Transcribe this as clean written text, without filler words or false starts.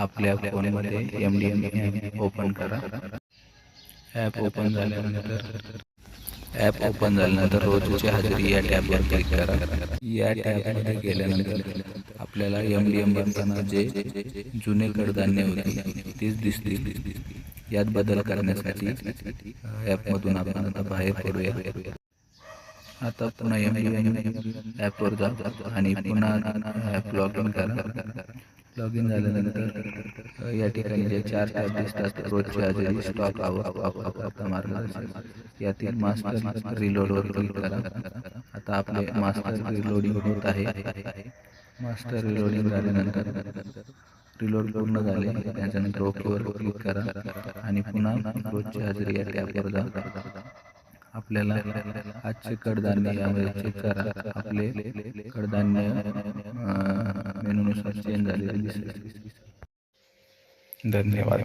आपल्या फोनमध्ये MDM app open करा। ॲप ओपन झाल्यानंतर रोजची हजेरी या टॅबवर क्लिक करा। या टॅबमध्ये गेल्यानंतर आपल्याला MDM भरताना जे जुने कडधान्य होते तेच दिसतील। यात बदल करण्यासाठी ॲपमधून आपण आता बाहेर पडूया। आता पुन्हा MDM ॲपवर जा आणि पुन्हा ॲप लॉग इन करा। लॉग इन झाल्यानंतर या ठिकाणी जे 4 टॅब दिसतात, रोजची हजेरी, स्टॉक, आवक, मार्गदर्शन, यातील मास्टर रिलोडवर क्लिक करा। आता आपले मास्टर रिलोडिंग होत आहे। मास्टर रिलोडिंग झाल्यानंतर रिलोड पूर्ण झाले, त्याच्यानंतर ओकेवर क्लिक करा आणि पुन्हा रोजची हजेरी या टॅबवर जा। आपल्याला आजचे कडधान्य यामध्ये चेक करा। आपले कडधान्य मेनूनुसार चेंज झालेले दिसेल। धन्यवाद।